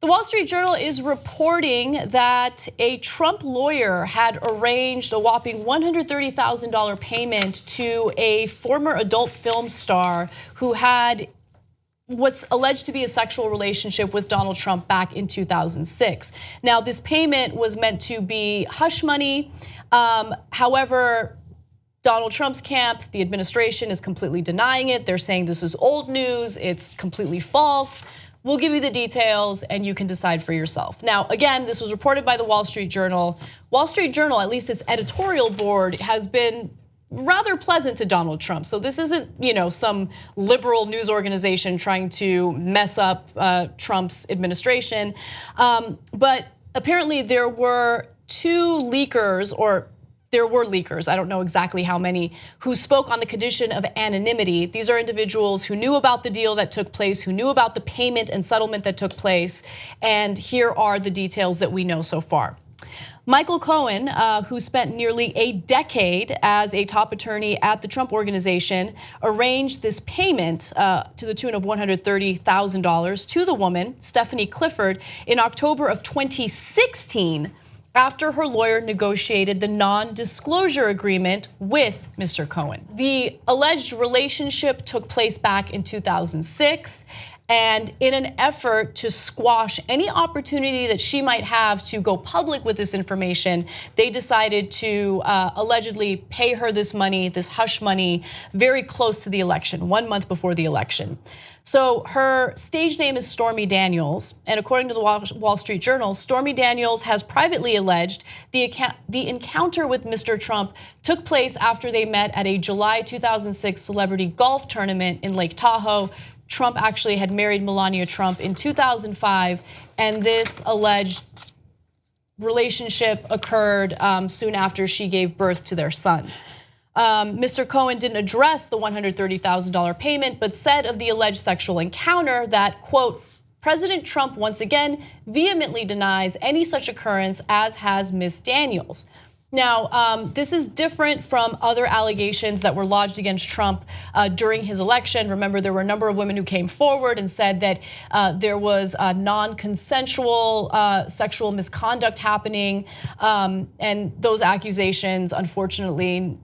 The Wall Street Journal is reporting that a Trump lawyer had arranged a whopping $130,000 payment to a former adult film star who had what's alleged to be a sexual relationship with Donald Trump back in 2006. Now, this payment was meant to be hush money. However, Donald Trump's camp, the administration, is completely denying it. They're saying this is old news, it's completely false. We'll give you the details and you can decide for yourself. Now, again, this was reported by the Wall Street Journal. Wall Street Journal, at least its editorial board, has been rather pleasant to Donald Trump. So this isn't, some liberal news organization trying to mess up Trump's administration. But apparently there were leakers, I don't know exactly how many, who spoke on the condition of anonymity. These are individuals who knew about the deal that took place, who knew about the payment and settlement that took place, and here are the details that we know so far. Michael Cohen, who spent nearly a decade as a top attorney at the Trump Organization, arranged this payment to the tune of $130,000 to the woman, Stephanie Clifford, in October of 2016, after her lawyer negotiated the non-disclosure agreement with Mr. Cohen. The alleged relationship took place back in 2006. And in an effort to squash any opportunity that she might have to go public with this information, they decided to allegedly pay her this money, this hush money, very close to the election, 1 month before the election. So her stage name is Stormy Daniels, and according to the Wall Street Journal, Stormy Daniels has privately alleged the encounter with Mr. Trump took place after they met at a July 2006 celebrity golf tournament in Lake Tahoe. Trump actually had married Melania Trump in 2005, and this alleged relationship occurred soon after she gave birth to their son. Mr. Cohen didn't address the $130,000 payment, but said of the alleged sexual encounter that, quote, President Trump once again vehemently denies any such occurrence, as has Ms. Daniels. Now, this is different from other allegations that were lodged against Trump during his election. Remember, there were a number of women who came forward and said that there was non-consensual sexual misconduct happening, and those accusations, unfortunately,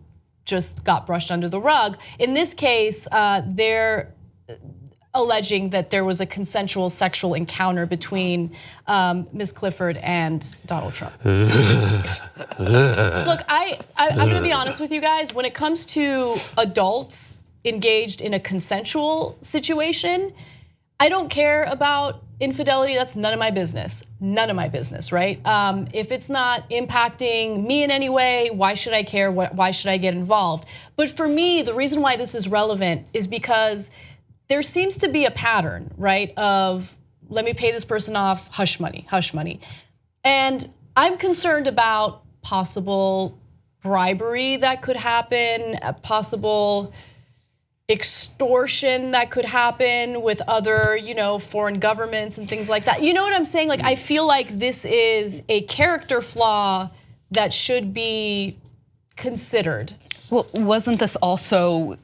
just got brushed under the rug. In this case, they're alleging that there was a consensual sexual encounter between Ms. Clifford and Donald Trump. Look, I'm gonna be honest with you guys. When it comes to adults engaged in a consensual situation, I don't care about infidelity. That's none of my business. None of my business, right? If it's not impacting me in any way, why should I care? Why should I get involved? But for me, the reason why this is relevant is because there seems to be a pattern, right, of let me pay this person off, hush money, hush money. And I'm concerned about possible bribery that could happen, possible extortion that could happen with other, foreign governments and things like that. You know what I'm saying? Like, I feel like this is a character flaw that should be considered. Well, wasn't this also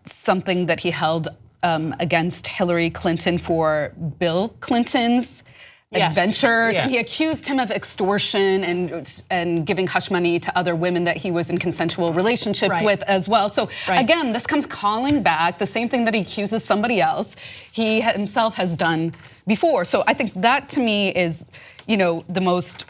something that he held against Hillary Clinton for Bill Clinton's adventures? Yeah. And he accused him of extortion and giving hush money to other women that he was in consensual relationships with as well. So again, this comes calling back the same thing that he accuses somebody else he himself has done before. So I think that to me is, the most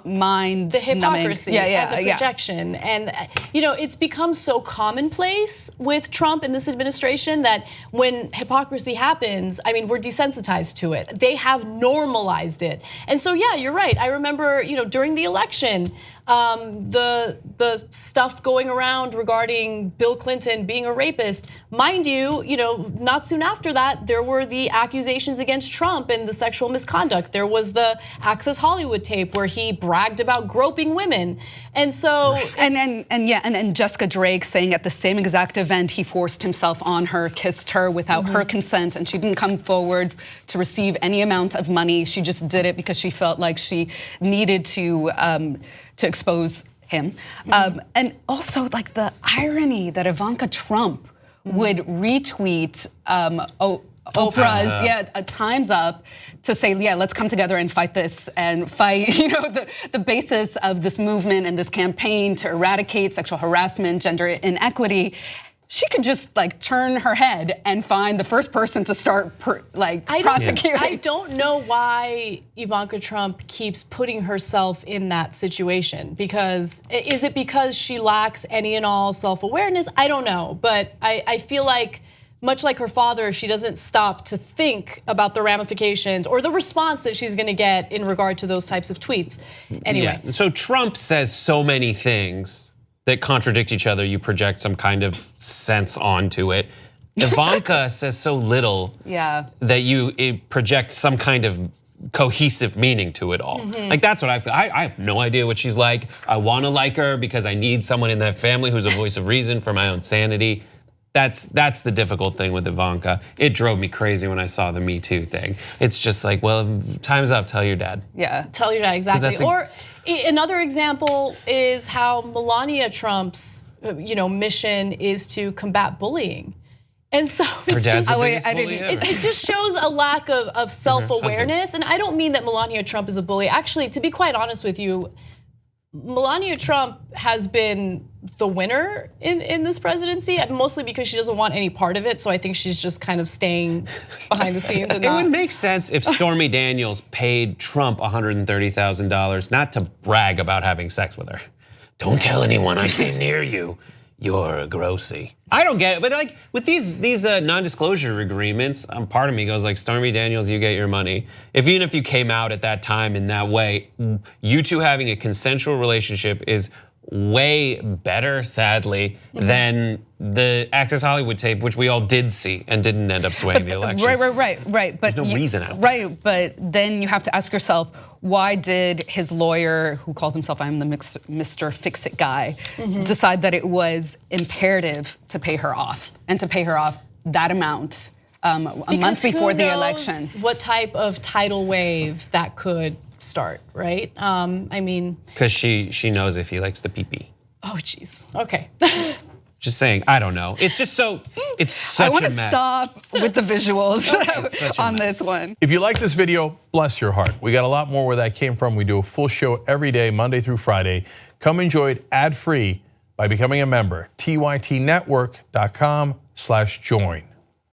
mind the hypocrisy and the projection. And it's become so commonplace with Trump and this administration that when hypocrisy happens, I mean, we're desensitized to it. They have normalized it. And so yeah, you're right. I remember, during the election, the stuff going around regarding Bill Clinton being a rapist. Mind you, not soon after that, there were the accusations against Trump and the sexual misconduct. There was the Access Hollywood tape where he bragged about groping women. And so and Jessica Drake saying at the same exact event he forced himself on her, kissed her without her consent, and she didn't come forward to receive any amount of money. She just did it because she felt like she needed to expose him. And also like the irony that Ivanka Trump would retweet Oprah's, Time's Up, to say, let's come together and fight this and fight, the basis of this movement and this campaign to eradicate sexual harassment, gender inequity. She could just turn her head and find the first person to start prosecuting. I don't know why Ivanka Trump keeps putting herself in that situation, because is it because she lacks any and all self-awareness? I don't know, but I feel like, much like her father, she doesn't stop to think about the ramifications or the response that she's gonna get in regard to those types of tweets. Anyway. Yeah. So Trump says so many things that contradict each other, you project some kind of sense onto it. Ivanka says so little that you project some kind of cohesive meaning to it all. Like, that's what I feel. I have no idea what she's like. I wanna like her because I need someone in that family who's a voice of reason for my own sanity. That's the difficult thing with Ivanka. It drove me crazy when I saw the Me Too thing. It's just like, well, time's up, tell your dad. Yeah, tell your dad, exactly. Or another example is how Melania Trump's mission is to combat bullying. And so it's just, it just shows a lack of self-awareness. And I don't mean that Melania Trump is a bully. Actually, to be quite honest with you, Melania Trump has been the winner in this presidency, mostly because she doesn't want any part of it. So I think she's just kind of staying behind the scenes. And it would make sense if Stormy Daniels paid Trump $130,000 not to brag about having sex with her. Don't tell anyone I came near you. You're a grossy. I don't get it, but with these non-disclosure agreements, part of me goes like, Stormy Daniels, you get your money. Even if you came out at that time in that way, you two having a consensual relationship is way better, sadly, than the Access Hollywood tape, which we all did see and didn't end up swaying the election. Right. But there's no reason out there. Right, but then you have to ask yourself, why did his lawyer, who calls himself I'm the Mr. Fix-It guy, decide that it was imperative to pay her off, and to pay her off that amount a month before the election? What type of tidal wave that could start, right? I mean, because she knows if he likes the pee-pee. Oh, geez. Okay. Just saying, I don't know. It's just it's such a mess. I want to stop with the visuals on this one. If you like this video, bless your heart. We got a lot more where that came from. We do a full show every day, Monday through Friday. Come enjoy it ad-free by becoming a member. tytnetwork.com/join.